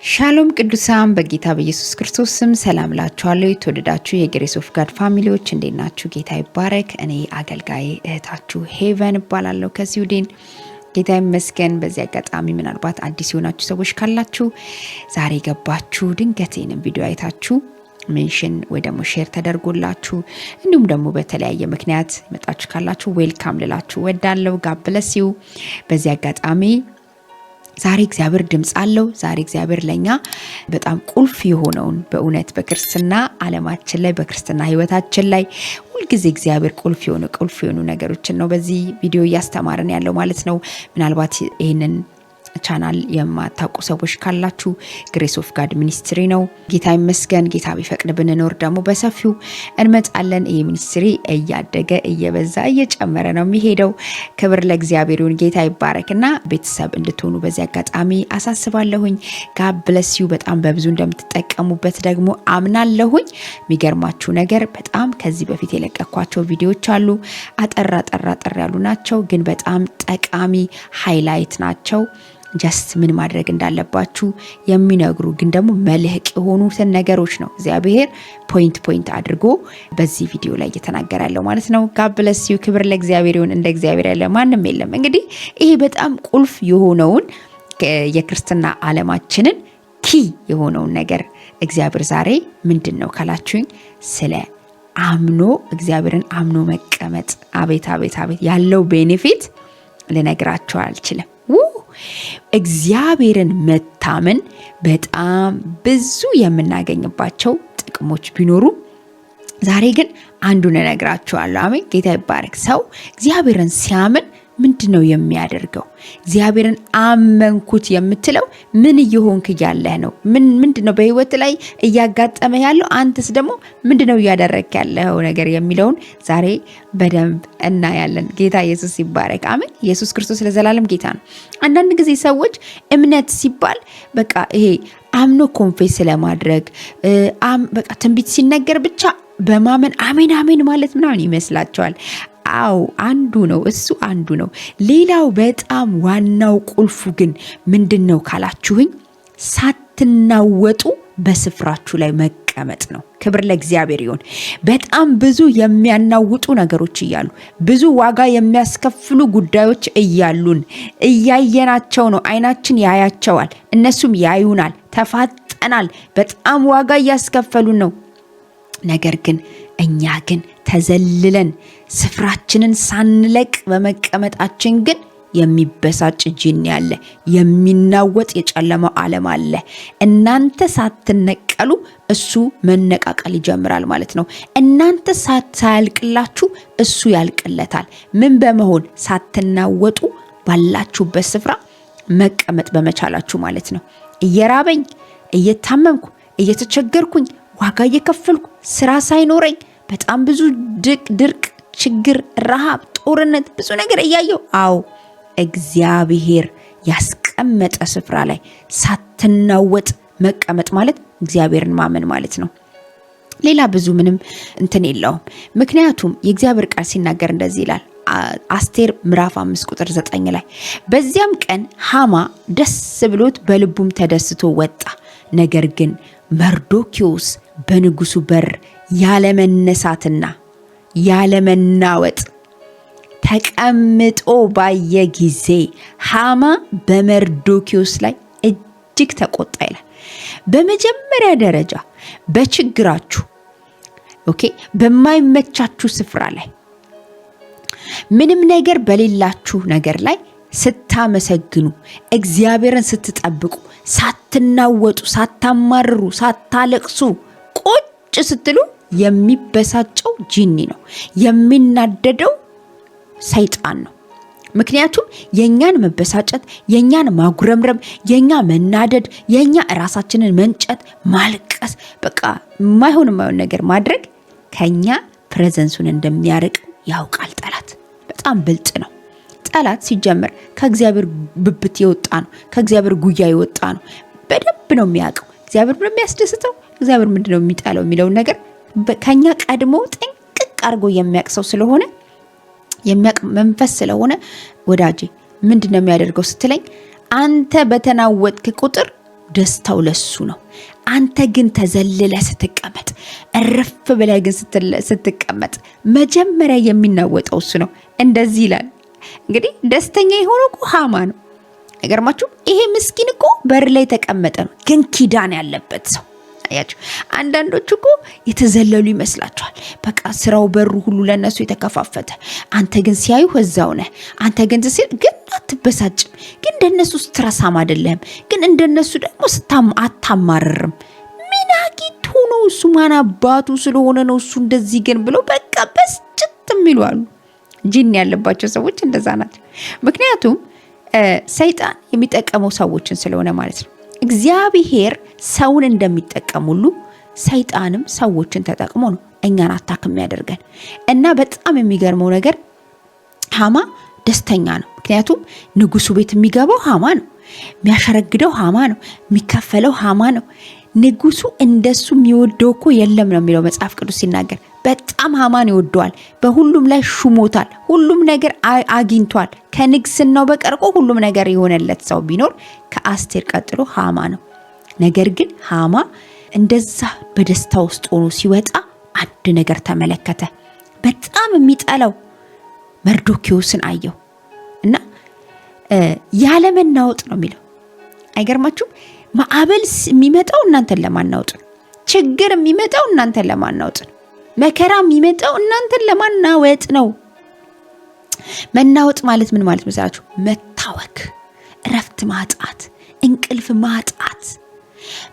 ሻሎም ቅዱሳን በጌታ በኢየሱስ ክርስቶስ ስም ሰላም ላችኋለሁ። የተወደዳችሁ የግሬስ ኦፍ ጋድ ፋሚሊዎች እንዴት ናችሁ? ጌታ ይባረክ። እኔ አገልጋይ እህታችሁ ሄቨን እባላለሁ ከስዊድን። ጌታ ይመስገን። በዚህ አጋጣሚ ምናልባት አዲስ የሆናችሁ ሰዎች ካላችሁ ዛሬ ገባችሁ ድንገቴንም ቪዲዮ አይታችሁ ሜንሽን ወይ ደግሞ ሼር ተደርጎላችሁ እንዲሁም ደግሞ በተለያየ ምክንያት መጣችሁ ካላችሁ ዌልካም ልላችሁ ወዳለሁ። ጋድ ብለስ ዩ። በዚህ አጋጣሚ ዛሬ እግዚአብሔር ድምጽ አለው። ዛሬ እግዚአብሔር ለኛ በጣም ቁልፍ የሆነውን በእውነት በክርስትና ዓለማችን ላይ በክርስትና ህይወታችን ላይ ሁሉ ጊዜ እግዚአብሔር ቁልፍ የሆኑ ነገሮችን ነው በዚህ ቪዲዮ እያስተማረን ያለው ማለት ነው። ምናልባት ይሄንን ቻናል የማታውቁ ሰዎች ካላችሁ ግሬስ ኦፍ ጋድ ሚኒስትሪ ነው። ጌታ ይመስገን። ጌታ ቢፈቅድ ብንኖር ደግሞ በሰፊው እንመጣለን። ይሄ ሚኒስትሪ እያደገ እየበዛ እየጨመረ ነው የሚሄደው። ክብር ለእግዚአብሔር ይሁን። ጌታ ይባረክና ቤተሰብ እንድትሆኑ በዚህ አጋጣሚ አሳስባለሁኝ። ጋድ ብለስ ዩ። በጣም በብዙ እንደምትጠቀሙበት ደግሞ አምናለሁኝ። የሚገርማችሁ ነገር በጣም ከዚህ በፊት የለቀኳቸው ቪዲዮዎች አሉ። አጠር ያሉ ናቸው፣ ግን በጣም ጠቃሚ ሃይላይት ናቸው። ጀስት ምን ማድረግ እንዳለባችሁ የሚነግሩ ግን ደግሞ መልህቅ የሆኑትን ነገሮች ነው እግዚአብሔር ፖይንት አድርጎ በዚህ ቪዲዮ ላይ እየተናገረ ያለው ማለት ነው። ጋድ ብለስ ዩ። ክብር ለእግዚአብሔር ይሁን። እንደ እግዚአብሔር ያለ ማንም የለም። እንግዲህ ይሄ በጣም ቁልፍ የሆነውን የክርስትና ዓለማችንን ኪ የሆነውን ነገር እግዚአብሔር ዛሬ ምንድነው ካላችሁኝ ስለ አምኖ እግዚአብሔርን አምኖ መቀመጥ አቤት ያለው ቤኔፊት ልነግራችሁ አልችልም። እግዚአብሔርን መታመን በጣም ብዙ የምናገኝባቸው ጥቅሞች ቢኖሩ ዛሬ ግን አንዱን እነግራችኋለሁ። አሜን። ጌታ ይባረክ። ሰው እግዚአብሔርን ሲያምን ምንድነው የሚያደርገው? እግዚአብሔርን አመንኩት የምትለው ምን እየሆንክ ያለህ ነው? ምንድነው በህይወት ላይ እያጋጠመ ያለው? አንተስ ደግሞ ምንድነው እያደረግክ ያለው ነገር የሚለውን ዛሬ በደንብ እናያለን። ጌታ ኢየሱስ ይባረክ። አሜን። ኢየሱስ ክርስቶስ ለዘላለም ጌታ ነው። አንዳንድ ጊዜ ሰዎች እምነት ሲባል በቃ ይሄ አምኖ ኮንፌስ ለማድረግ በቃ ትንቢት ሲነገር ብቻ በማመን አሜን ማለት ምናምን ይመስላቸዋል። አው አንዱ ነው፣ እሱ አንዱ ነው። ሌላው በጣም ዋናው ቁልፉ ግን ምንድነው ካላችሁኝ ሳትናወጡ በስፍራችሁ ላይ መቀመጥ ነው። ክብር ለእግዚአብሔር ይሁን። በጣም ብዙ የሚያናውጡ ነገሮች እያሉ ብዙ ዋጋ የሚያስከፍሉ ጉዳዮች እያሉን እያየናቸው ነው። አይናችን ያያቸዋል፣ እነሱም ያዩናል። ተፋጠናል፣ በጣም ዋጋ እያስከፈሉን ነው። ነገር ግን እኛ ግን ተዘልለን ስፍራችንን ሳንለቅ በመቀመጣችን ግን የሚበሳጭ ጂኒ አለ፣ የሚናወጥ የጨለማው ዓለም አለ። እናንተ ሳትነቀሉ እሱ መነቃቀል ይጀምራል ማለት ነው። እናንተ ሳያልቅላችሁ እሱ ያልቅለታል። ምን በመሆን ሳትናወጡ ባላችሁበት ስፍራ መቀመጥ በመቻላችሁ ማለት ነው። እየራበኝ፣ እየታመምኩ፣ እየተቸገርኩኝ፣ ዋጋ እየከፈልኩ፣ ስራ ሳይኖረኝ በጣም ብዙ ድርቅ፣ ችግር፣ ረሃብ፣ ጦርነት ብዙ ነገር እያየው እግዚአብሔር ያስቀመጠ ስፍራ ላይ ሳትናወጥ መቀመጥ ማለት እግዚአብሔርን ማመን ማለት ነው። ሌላ ብዙ ምንም እንትን የለውም። ምክንያቱም የእግዚአብሔር ቃል ሲናገር እንደዚህ ይላል። አስቴር ምዕራፍ 5 ቁጥር 9 ላይ በዚያም ቀን ሃማ ደስ ብሎት በልቡም ተደስቶ ወጣ። ነገር ግን መርዶኪዮስ በንጉሱ በር ያለመነሳትና ያለመናወጥ ተቀምጦ ባየ ጊዜ ሃማ በመርዶኪዮስ ላይ እጅግ ተቆጣ ይላል። በመጀመሪያ ደረጃ በችግራችሁ በማይመቻችሁ ስፍራ ላይ ምንም ነገር በሌላችሁ ነገር ላይ ስታመሰግኑ እግዚአብሔርን ስትጠብቁ ሳትናወጡ ሳታማርሩ ሳታለቅሱ ቁጭ ስትሉ የሚበሳጨው ጂኒ ነው፣ የሚናደደው ሰይጣን ነው። ምክንያቱም የኛን መበሳጨት፣ የኛን ማጉረምረም፣ የኛ መናደድ፣ የኛ ራሳችንን መንጨት፣ ማልቀስ፣ በቃ የማይሆን ነገር ማድረግ ከኛ ፕሬዘንሱን እንደሚያርቅ ያውቃል ጠላት። በጣም ብልጥ ነው ጠላት። ሲጀምር ከእግዚአብሔር ብብት የወጣ ነው፣ ከእግዚአብሔር ጉያ የወጣ ነው። በደንብ ነው የሚያውቀው እግዚአብሔር ምንም የሚያስደስተው እግዚአብሔር ምንድነው የሚጣለው የሚለውን ነገር ከኛ ቀድሞ ጥንቅቅ አድርጎ የሚያቅሰው ስለሆነ የሚያቅ መንፈስ ስለሆነ ወዳጄ ምንድነው የሚያደርገው ስትለኝ አንተ በተናወጥክ ቁጥር ደስታው ለሱ ነው። አንተ ግን ተዘልለ ስትቀመጥ፣ እረፍ ብለህ ግን ስትቀመጥ መጀመሪያ የሚናወጠው እሱ ነው። እንደዚህ ይላል እንግዲህ ደስተኛ የሆነው እኮ ሃማ ነው። አይገርማችሁ? ይሄ ምስኪን እኮ በር ላይ ተቀመጠ ነው፣ ግን ኪዳን ያለበት ሰው። አያችሁ፣ አንዳንዶቹ እኮ የተዘለሉ ይመስላችኋል። በቃ ስራው በሩ ሁሉ ለነሱ የተከፋፈተ፣ አንተ ግን ሲያዩ እዛው ነህ። አንተ ግን ሲል ግን አትበሳጭም፣ ግን እንደነሱ ስትረሳም አይደለም፣ ግን እንደነሱ ደግሞ አታማርርም። ምን አግኝቶ ነው እሱ? ማን አባቱ ስለሆነ ነው እሱ እንደዚህ ግን ብሎ በቃ በስጭት የሚሉ አሉ። ጂን ያለባቸው ሰዎች እንደዛ ናቸው። ምክንያቱም ሰይጣን የሚጠቀመው ሰዎችን ስለሆነ ማለት ነው። እግዚአብሔር ሰውን እንደሚጠቀም ሁሉ ሰይጣንም ሰዎችን ተጠቅሞ ነው እኛን አታክ የሚያደርገን። እና በጣም የሚገርመው ነገር ሃማ ደስተኛ ነው። ምክንያቱም ንጉሱ ቤት የሚገባው ሃማ ነው፣ የሚያሸረግደው ሃማ ነው፣ የሚከፈለው ሃማ ነው። ንጉሱ እንደሱ የሚወደው እኮ የለም ነው የሚለው መጽሐፍ ቅዱስ ሲናገር። በጣም ሃማን ይወደዋል። በሁሉም ላይ ሹሞታል። ሁሉም ነገር አግኝቷል። ከንግስናው በቀር እኮ ሁሉም ነገር የሆነለት ሰው ቢኖር ከአስቴር ቀጥሎ ሃማ ነው። ነገር ግን ሃማ እንደዛ በደስታ ውስጥ ሆኖ ሲወጣ አንድ ነገር ተመለከተ። በጣም የሚጠላው መርዶኪዎስን አየው እና ያለመናወጥ ነው የሚለው። አይገርማችሁም? ማዕበል የሚመጣው እናንተን ለማናወጥ ነው። ችግር የሚመጣው እናንተን ለማናወጥ ነው። መከራ የሚመጣው እናንተን ለማናወጥ ነው። መናወጥ ማለት ምን ማለት መሰላችሁ? መታወክ፣ እረፍት ማጣት፣ እንቅልፍ ማጣት።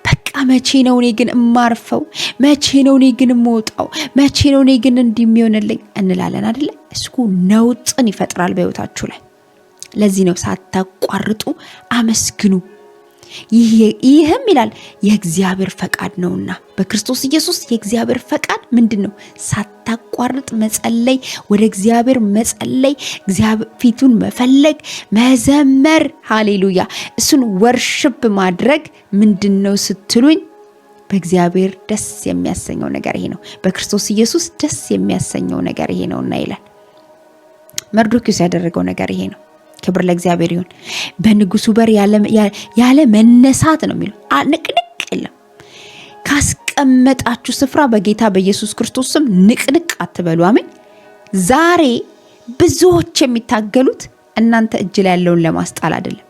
በቃ መቼ ነው እኔ ግን እማርፈው? መቼ ነው እኔ ግን እምወጣው? መቼ ነው እኔ ግን እንዲህ የሚሆንልኝ እንላለን አይደለ? እሱ ነውጥን ይፈጥራል በህይወታችሁ ላይ። ለዚህ ነው ሳታቋርጡ አመስግኑ። ይህም ይላል የእግዚአብሔር ፈቃድ ነውና። በክርስቶስ ኢየሱስ የእግዚአብሔር ፈቃድ ምንድን ነው? ሳታቋርጥ መጸለይ፣ ወደ እግዚአብሔር መጸለይ፣ እግዚአብሔር ፊቱን መፈለግ፣ መዘመር። ሃሌሉያ! እሱን ወርሽፕ ማድረግ ምንድን ነው ስትሉኝ፣ በእግዚአብሔር ደስ የሚያሰኘው ነገር ይሄ ነው። በክርስቶስ ኢየሱስ ደስ የሚያሰኘው ነገር ይሄ ነውና ይላል። መርዶኪዎስ ያደረገው ነገር ይሄ ነው። ክብር ለእግዚአብሔር ይሁን። በንጉሱ በር ያለ መነሳት ነው የሚለው። ንቅንቅ የለም። ካስቀመጣችሁ ስፍራ በጌታ በኢየሱስ ክርስቶስ ስም ንቅንቅ አትበሉ። አሜን። ዛሬ ብዙዎች የሚታገሉት እናንተ እጅ ላይ ያለውን ለማስጣል አይደለም።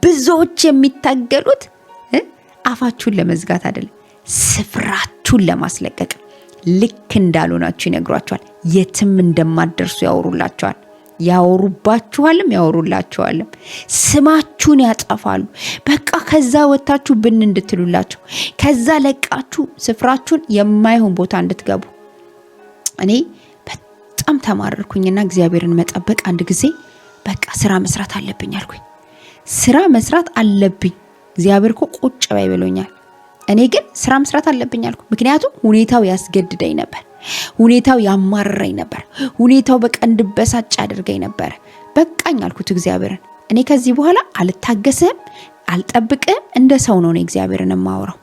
ብዙዎች የሚታገሉት አፋችሁን ለመዝጋት አይደለም፣ ስፍራችሁን ለማስለቀቅ። ልክ እንዳልሆናችሁ ይነግሯችኋል። የትም እንደማትደርሱ ያወሩላችኋል። ያወሩባችኋልም ያወሩላችኋልም። ስማችሁን ያጠፋሉ። በቃ ከዛ ወጣችሁ ብን እንድትሉላችሁ፣ ከዛ ለቃችሁ ስፍራችሁን የማይሆን ቦታ እንድትገቡ። እኔ በጣም ተማረርኩኝና እግዚአብሔርን መጠበቅ አንድ ጊዜ በቃ ስራ መስራት አለብኝ አልኩኝ። ስራ መስራት አለብኝ። እግዚአብሔር እኮ ቁጭ በይ ብሎኛል። እኔ ግን ስራ መስራት አለብኝ አልኩ። ምክንያቱም ሁኔታው ያስገድደኝ ነበር። ሁኔታው ያማረረኝ ነበር። ሁኔታው በቃ እንድበሳጭ አድርገኝ ነበር። በቃኝ አልኩት እግዚአብሔርን። እኔ ከዚህ በኋላ አልታገስህም፣ አልጠብቅህም። እንደ ሰው ነው እግዚአብሔርን የማወራው።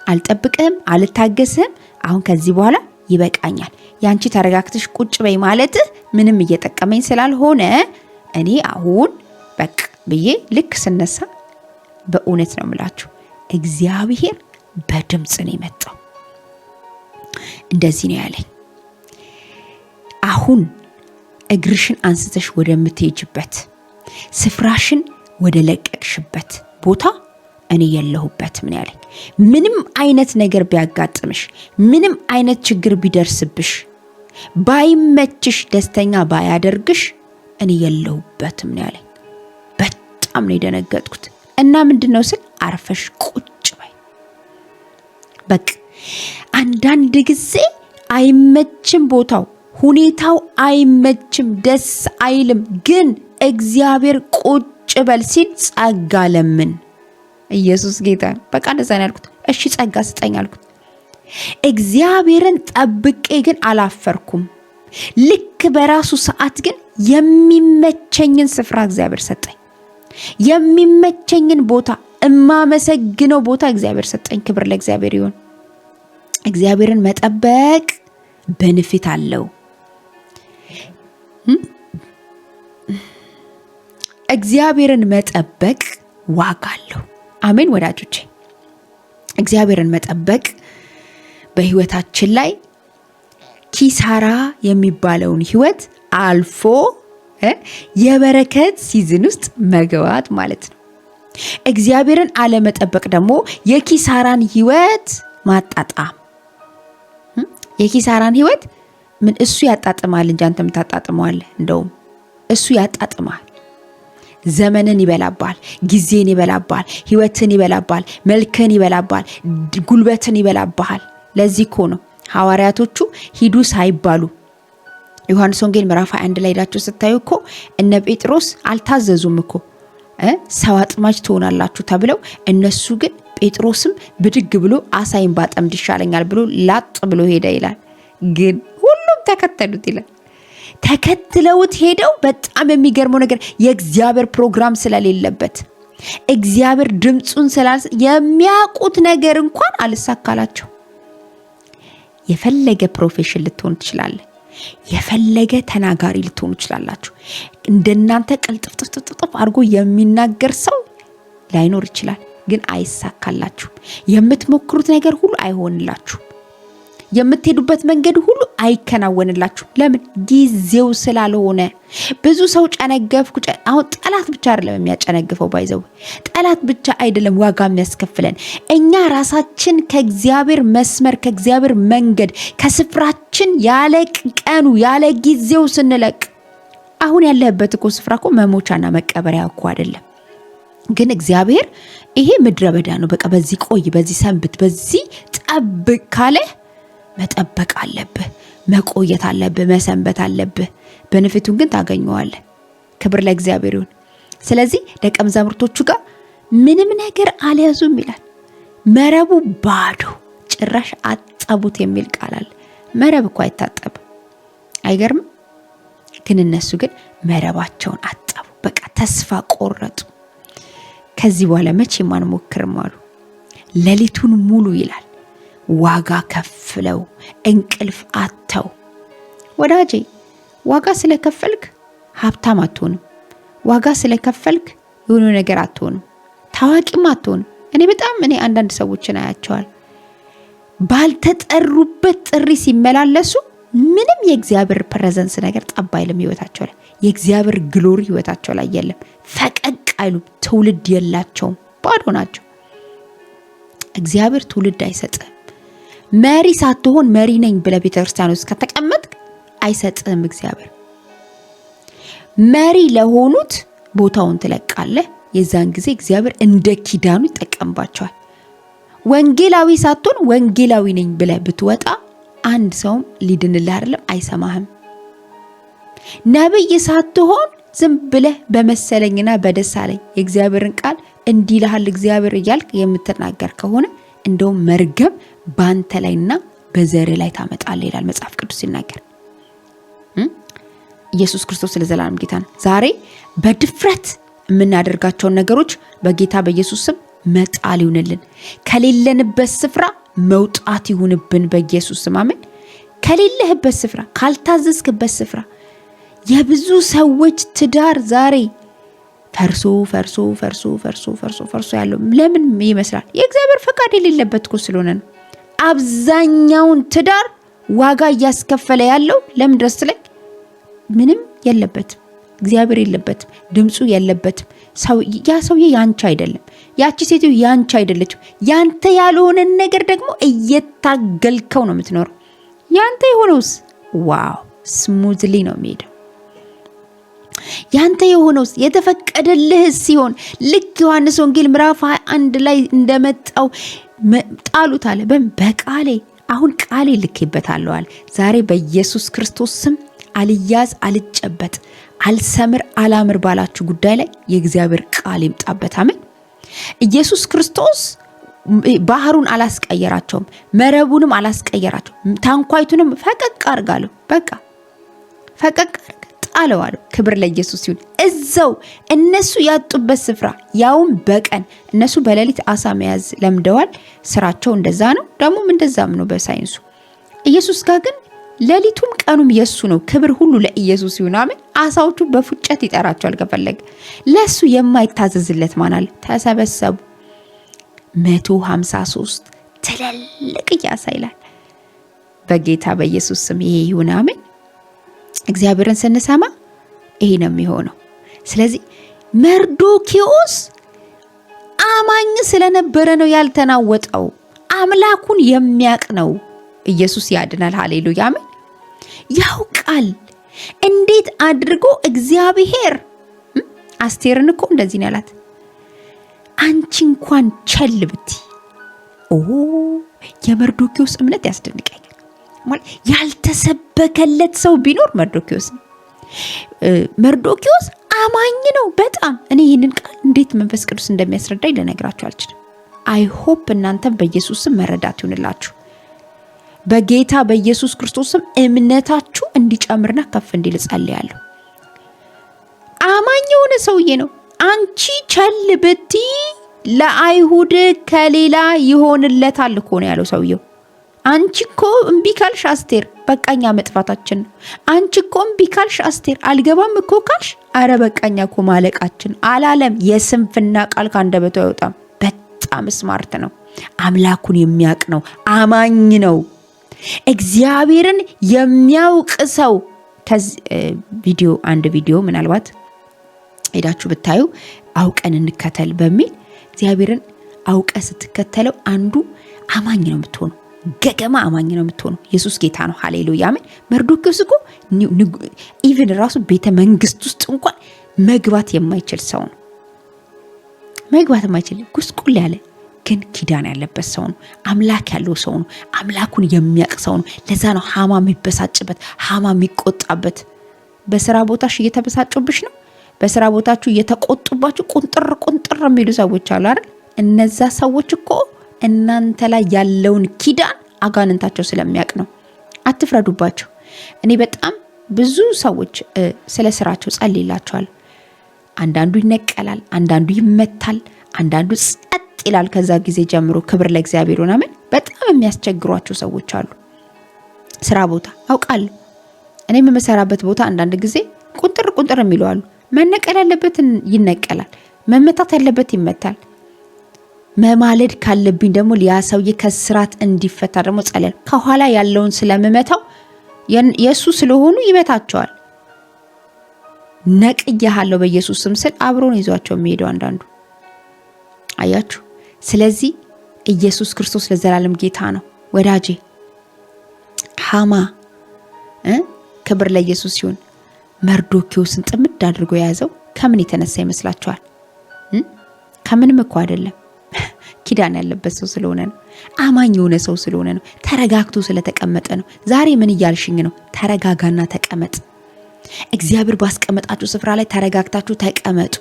አልጠብቅህም፣ አልታገስህም። አሁን ከዚህ በኋላ ይበቃኛል። ያንቺ ተረጋግተሽ ቁጭ በይ ማለትህ ምንም እየጠቀመኝ ስላልሆነ እኔ አሁን በቃ ብዬ ልክ ስነሳ በእውነት ነው የምላችሁ እግዚአብሔር በድምጽ ነው የመጣው። እንደዚህ ነው ያለኝ፣ አሁን እግርሽን አንስተሽ ወደምትሄጅበት ስፍራሽን ወደ ለቀቅሽበት ቦታ እኔ የለሁበት። ምን ያለኝ፣ ምንም አይነት ነገር ቢያጋጥምሽ፣ ምንም አይነት ችግር ቢደርስብሽ፣ ባይመችሽ፣ ደስተኛ ባያደርግሽ እኔ የለሁበት። ምን ያለኝ፣ በጣም ነው የደነገጥኩት። እና ምንድነው ስል አርፈሽ ቁጭ በይ። በቃ አንዳንድ ጊዜ አይመችም፣ ቦታው ሁኔታው አይመችም፣ ደስ አይልም። ግን እግዚአብሔር ቁጭ በል ሲል ጸጋ ለምን። ኢየሱስ ጌታ ነው። በቃ እንደዛ ነው ያልኩት። እሺ ጸጋ ስጠኝ አልኩት። እግዚአብሔርን ጠብቄ ግን አላፈርኩም። ልክ በራሱ ሰዓት ግን የሚመቸኝን ስፍራ እግዚአብሔር ሰጠኝ። የሚመቸኝን ቦታ፣ እማመሰግነው ቦታ እግዚአብሔር ሰጠኝ። ክብር ለእግዚአብሔር ይሁን። እግዚአብሔርን መጠበቅ በንፊት አለው። እግዚአብሔርን መጠበቅ ዋጋ አለው። አሜን ወዳጆቼ። እግዚአብሔርን መጠበቅ በህይወታችን ላይ ኪሳራ የሚባለውን ህይወት አልፎ የበረከት ሲዝን ውስጥ መግባት ማለት ነው። እግዚአብሔርን አለመጠበቅ ደግሞ የኪሳራን ህይወት ማጣጣም። የኪሳራን ህይወት ምን እሱ ያጣጥማል እንጂ አንተም ታጣጥመዋለህ። እንደውም እሱ ያጣጥማል። ዘመንን ይበላባል፣ ጊዜን ይበላባል፣ ህይወትን ይበላባል፣ መልክን ይበላባል፣ ጉልበትን ይበላባል። ለዚህ እኮ ነው ሐዋርያቶቹ ሂዱ ሳይባሉ ዮሐንስ ወንጌል ምዕራፍ 21 ላይ ሄዳችሁ ስታዩ እኮ እነ ጴጥሮስ አልታዘዙም እኮ ሰው አጥማጅ ትሆናላችሁ ተብለው፣ እነሱ ግን ጴጥሮስም ብድግ ብሎ አሳይን ባጠምድ ይሻለኛል ብሎ ላጥ ብሎ ሄደ ይላል። ግን ሁሉም ተከተሉት ይላል። ተከትለውት ሄደው በጣም የሚገርመው ነገር የእግዚአብሔር ፕሮግራም ስለሌለበት እግዚአብሔር ድምጹን የሚያውቁት ነገር እንኳን አልሳካላቸው። የፈለገ ፕሮፌሽን ልትሆን ትችላለህ፣ የፈለገ ተናጋሪ ልትሆኑ ትችላላችሁ። እንደናንተ ቅልጥፍጥፍጥፍ አድርጎ የሚናገር ሰው ላይኖር ይችላል፣ ግን አይሳካላችሁም። የምትሞክሩት ነገር ሁሉ አይሆንላችሁም። የምትሄዱበት መንገድ ሁሉ አይከናወንላችሁም። ለምን? ጊዜው ስላልሆነ። ብዙ ሰው ጨነገፍኩ። አሁን ጠላት ብቻ አይደለም የሚያጨነግፈው፣ ባይዘው ጠላት ብቻ አይደለም ዋጋ የሚያስከፍለን። እኛ ራሳችን ከእግዚአብሔር መስመር፣ ከእግዚአብሔር መንገድ፣ ከስፍራችን ያለ ቀኑ ያለ ጊዜው ስንለቅ፣ አሁን ያለህበት እኮ ስፍራ እኮ መሞቻና መቀበሪያ እኮ አይደለም። ግን እግዚአብሔር ይሄ ምድረ በዳ ነው፣ በቃ በዚህ ቆይ፣ በዚህ ሰንብት፣ በዚህ ጠብቅ ካለ መጠበቅ አለብህ፣ መቆየት አለብህ፣ መሰንበት አለብህ። በነፍቱን ግን ታገኘዋለህ። ክብር ለእግዚአብሔር ይሁን። ስለዚህ ደቀ መዛሙርቶቹ ጋር ምንም ነገር አልያዙም ይላል። መረቡ ባዶ፣ ጭራሽ አጠቡት የሚል ቃል አለ። መረብ እኮ አይታጠብም፣ አይገርም? ግን እነሱ ግን መረባቸውን አጠቡ። በቃ ተስፋ ቆረጡ። ከዚህ በኋላ መቼም አንሞክርም አሉ። ሌሊቱን ሙሉ ይላል ዋጋ ከፍለው እንቅልፍ አተው። ወዳጄ ዋጋ ስለከፈልክ ሀብታም አትሆንም። ዋጋ ስለከፈልክ የሆነ ነገር አትሆንም፣ ታዋቂም አትሆንም። እኔ አንዳንድ ሰዎችን አያቸዋል ባልተጠሩበት ጥሪ ሲመላለሱ ምንም የእግዚአብሔር ፕሬዘንስ ነገር ጠብ አይልም ህይወታቸው ላይ። የእግዚአብሔር ግሎሪ ህይወታቸው ላይ የለም። ፈቀቅ አይሉም። ትውልድ የላቸውም፣ ባዶ ናቸው። እግዚአብሔር ትውልድ አይሰጥም። መሪ ሳትሆን መሪ ነኝ ብለህ ቤተክርስቲያን ውስጥ ከተቀመጥክ አይሰጥህም እግዚአብሔር። መሪ ለሆኑት ቦታውን ትለቃለህ። የዛን ጊዜ እግዚአብሔር እንደ ኪዳኑ ይጠቀምባቸዋል። ወንጌላዊ ሳትሆን ወንጌላዊ ነኝ ብለህ ብትወጣ አንድ ሰውም ሊድንልህ አይደለም፣ አይሰማህም። ነብይ ሳትሆን ዝም ብለህ በመሰለኝና በደሳለኝ የእግዚአብሔርን ቃል እንዲህ ይልሃል እግዚአብሔር እያልክ የምትናገር ከሆነ እንደውም መርገም ባንተ ላይና በዘር ላይ ታመጣለህ ይላል መጽሐፍ ቅዱስ ሲናገር። ኢየሱስ ክርስቶስ ለዘላለም ጌታ ነው። ዛሬ በድፍረት የምናደርጋቸውን ነገሮች በጌታ በኢየሱስ ስም መጣል ይሁንልን። ከሌለንበት ስፍራ መውጣት ይሁንብን በኢየሱስ ስም አሜን። ከሌለህበት ስፍራ፣ ካልታዘዝክበት ስፍራ የብዙ ሰዎች ትዳር ዛሬ ፈርሶ ፈርሶ ፈርሶ ፈርሶ ፈርሶ ፈርሶ ያለው ለምን ይመስላል? የእግዚአብሔር ፈቃድ የሌለበት እኮ ስለሆነ ነው። አብዛኛውን ትዳር ዋጋ እያስከፈለ ያለው ለምን ድረስ ላይ ምንም የለበትም፣ እግዚአብሔር የለበትም፣ ድምፁ የለበትም። ያ ሰውዬ ያንቺ አይደለም፣ ያቺ ሴትዮ ያንቺ አይደለችም። ያንተ ያልሆነን ነገር ደግሞ እየታገልከው ነው የምትኖረው። ያንተ የሆነውስ ዋው ስሙዝሊ ነው የሚሄደው። ያንተ የሆነውስ የተፈቀደልህ ሲሆን ልክ ዮሐንስ ወንጌል ምዕራፍ 21 ላይ እንደመጣው ጣሉት አለ። በቃሌ አሁን ቃሌ ልኬበታለሁ አለ። ዛሬ በኢየሱስ ክርስቶስ ስም አልያዝ፣ አልጨበጥ፣ አልሰምር፣ አላምር ባላችሁ ጉዳይ ላይ የእግዚአብሔር ቃል ይምጣበት። አሜን። ኢየሱስ ክርስቶስ ባህሩን አላስቀየራቸውም፣ መረቡንም አላስቀየራቸውም። ታንኳይቱንም ፈቀቅ አርጋለሁ፣ በቃ ፈቀቅ ጣለዋል። ክብር ለኢየሱስ ይሁን። እዛው እነሱ ያጡበት ስፍራ ያውም በቀን እነሱ በሌሊት አሳ መያዝ ለምደዋል። ስራቸው እንደዛ ነው፣ ደግሞም እንደዛም ነው በሳይንሱ። ኢየሱስ ጋር ግን ሌሊቱም ቀኑም የሱ ነው። ክብር ሁሉ ለኢየሱስ ይሁን አሜን። አሳዎቹ በፉጨት ይጠራቸዋል ከፈለገ። ለሱ የማይታዘዝለት ማን አለ? ተሰበሰቡ። 153 ትልልቅ ያሳይላል። በጌታ በኢየሱስ ስም ይሄ ይሁን አሜን። እግዚአብሔርን ስንሰማ ይሄ ነው የሚሆነው። ስለዚህ መርዶኪዮስ አማኝ ስለነበረ ነው ያልተናወጠው። አምላኩን የሚያቅ ነው። ኢየሱስ ያድናል። ሃሌሉያ አሜን። ያውቃል እንዴት አድርጎ እግዚአብሔር አስቴርን እኮ እንደዚህ ነው ያላት፣ አንቺ እንኳን ቸል ብቲ። የመርዶኪዮስ እምነት ያስደንቀኛል። ማለት ያልተሰበከለት ሰው ቢኖር መርዶኪዮስ ነው። መርዶኪዮስ አማኝ ነው በጣም። እኔ ይህንን ቃል እንዴት መንፈስ ቅዱስ እንደሚያስረዳኝ ልነግራችሁ አልችልም። አይ ሆፕ እናንተም በኢየሱስም መረዳት ይሁንላችሁ። በጌታ በኢየሱስ ክርስቶስም እምነታችሁ እንዲጨምርና ከፍ እንዲል ጸልያለሁ። አማኝ የሆነ ሰውዬ ነው። አንቺ ቸል ብቲ ለአይሁድ ከሌላ ይሆንለታል እኮ ነው ያለው ሰውየው። አንቺ እኮ እምቢ ካልሽ አስቴር በቃኛ መጥፋታችን ነው። አንቺ እኮ እምቢ ካልሽ አስቴር አልገባም እኮ ካልሽ አረ በቃኛ እኮ ማለቃችን አላለም። የስንፍና ቃል ካንደበቱ አይወጣም። በጣም ስማርት ነው። አምላኩን የሚያውቅ ነው። አማኝ ነው። እግዚአብሔርን የሚያውቅ ሰው አንድ ቪዲዮ ምናልባት ሄዳችሁ ብታዩ አውቀን እንከተል በሚል እግዚአብሔርን አውቀ ስትከተለው አንዱ አማኝ ነው የምትሆነው። ገገማ አማኝ ነው የምትሆነው። ኢየሱስ ጌታ ነው። ሃሌሉያ አሜን። መርዶኪዮስ እኮ ኢቭን ራሱ ቤተ መንግስት ውስጥ እንኳን መግባት የማይችል ሰው ነው። መግባት የማይችል ጉስቁል ያለ ግን ኪዳን ያለበት ሰው ነው። አምላክ ያለው ሰው ነው። አምላኩን የሚያውቅ ሰው ነው። ለዛ ነው ሃማ የሚበሳጭበት፣ ሃማ የሚቆጣበት። በስራ ቦታሽ እየተበሳጩብሽ ነው። በስራ ቦታችሁ እየተቆጡባችሁ ቁንጥር የሚሉ ሰዎች አሉ አይደል? እነዛ ሰዎች እኮ እናንተ ላይ ያለውን ኪዳን አጋንንታቸው ስለሚያውቅ ነው። አትፍረዱባቸው። እኔ በጣም ብዙ ሰዎች ስለ ስራቸው ጸልይላቸዋል። አንዳንዱ ይነቀላል፣ አንዳንዱ ይመታል፣ አንዳንዱ ጸጥ ይላል። ከዛ ጊዜ ጀምሮ ክብር ለእግዚአብሔር ይሁን አሜን። በጣም የሚያስቸግሯቸው ሰዎች አሉ። ስራ ቦታ አውቃለሁ። እኔ የምሰራበት ቦታ አንዳንድ ጊዜ ቁንጥር የሚሉ አሉ። መነቀል ያለበት ይነቀላል፣ መመታት ያለበት ይመታል። መማለድ ካለብኝ ደግሞ ያ ሰውዬ ከስራት እንዲፈታ ደግሞ ጸልያለሁ። ከኋላ ያለውን ስለምመታው የሱ ስለሆኑ ይመታቸዋል። ነቅያለሁ በኢየሱስ ስም ስል አብሮን ይዟቸው የሚሄደው አንዳንዱ አያችሁ። ስለዚህ ኢየሱስ ክርስቶስ ለዘላለም ጌታ ነው ወዳጄ። ሃማ ክብር ለኢየሱስ ይሁን። መርዶኪዮስን ጥምድ አድርጎ የያዘው ከምን የተነሳ ይመስላችኋል? ከምንም እኮ አይደለም። ኪዳን ያለበት ሰው ስለሆነ ነው። አማኝ የሆነ ሰው ስለሆነ ነው። ተረጋግቶ ስለተቀመጠ ነው። ዛሬ ምን እያልሽኝ ነው? ተረጋጋና ተቀመጥ። እግዚአብሔር ባስቀመጣችሁ ስፍራ ላይ ተረጋግታችሁ ተቀመጡ።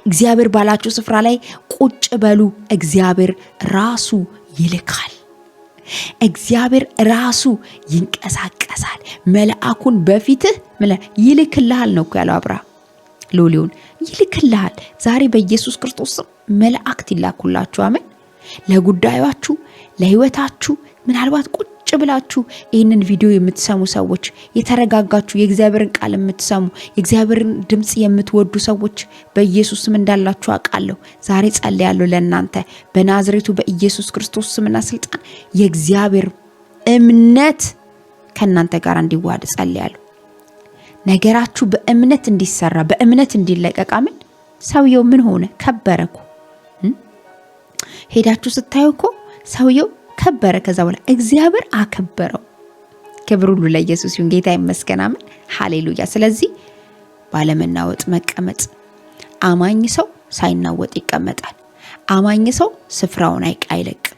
እግዚአብሔር ባላችሁ ስፍራ ላይ ቁጭ በሉ። እግዚአብሔር ራሱ ይልካል። እግዚአብሔር ራሱ ይንቀሳቀሳል። መልአኩን በፊትህ ይልክልሃል ነው ያለው አብርሃም። ሎሌውን ይልክልሃል። ዛሬ በኢየሱስ ክርስቶስ መላእክት ይላኩላችሁ። አሜን። ለጉዳያችሁ፣ ለህይወታችሁ ምናልባት ቁጭ ብላችሁ ይህንን ቪዲዮ የምትሰሙ ሰዎች፣ የተረጋጋችሁ የእግዚአብሔርን ቃል የምትሰሙ የእግዚአብሔርን ድምጽ የምትወዱ ሰዎች በኢየሱስ ስም እንዳላችሁ አውቃለሁ። ዛሬ ጸልያለሁ ለእናንተ በናዝሬቱ በኢየሱስ ክርስቶስ ስምና ስልጣን የእግዚአብሔር እምነት ከእናንተ ጋር እንዲዋሃድ ጸልያለሁ። ነገራችሁ በእምነት እንዲሰራ፣ በእምነት እንዲለቀቅ። አሜን። ሰውየው ምን ሆነ? ከበረኩ። ሄዳችሁ ስታዩ እኮ ሰውየው ከበረ። ከዛ በኋላ እግዚአብሔር አከበረው። ክብር ሁሉ ለኢየሱስ ይሁን። ጌታ ይመስገን። አሜን ሃሌሉያ። ስለዚህ ባለመናወጥ መቀመጥ። አማኝ ሰው ሳይናወጥ ይቀመጣል። አማኝ ሰው ስፍራውን አይለቅም።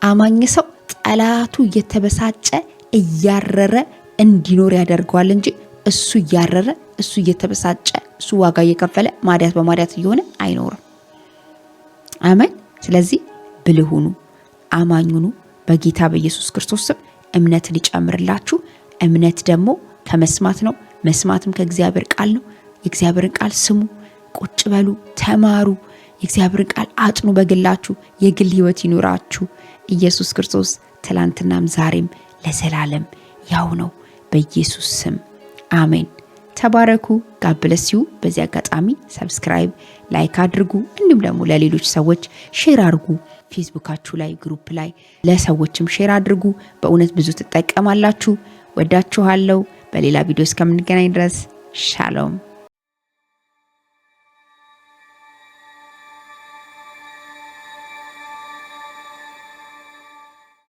አማኝ ሰው ጠላቱ እየተበሳጨ እያረረ እንዲኖር ያደርገዋል እንጂ እሱ እያረረ እሱ እየተበሳጨ እሱ ዋጋ እየከፈለ ማዲያት በማዲያት እየሆነ አይኖርም። አሜን። ስለዚህ ብልህ ሁኑ፣ አማኝ ሁኑ። በጌታ በኢየሱስ ክርስቶስ ስም እምነትን ይጨምርላችሁ። እምነት ደግሞ ከመስማት ነው፣ መስማትም ከእግዚአብሔር ቃል ነው። የእግዚአብሔርን ቃል ስሙ፣ ቁጭ በሉ፣ ተማሩ። የእግዚአብሔርን ቃል አጥኑ። በግላችሁ የግል ህይወት ይኑራችሁ። ኢየሱስ ክርስቶስ ትላንትናም ዛሬም ለዘላለም ያው ነው። በኢየሱስ ስም አሜን። ተባረኩ። ጋብለሲዩ። በዚህ አጋጣሚ ሰብስክራይብ፣ ላይክ አድርጉ። እንዲሁም ደግሞ ለሌሎች ሰዎች ሼር አድርጉ። ፌስቡካችሁ ላይ ግሩፕ ላይ ለሰዎችም ሼር አድርጉ። በእውነት ብዙ ትጠቀማላችሁ። ወዳችኋለሁ። በሌላ ቪዲዮ እስከምንገናኝ ድረስ ሻሎም።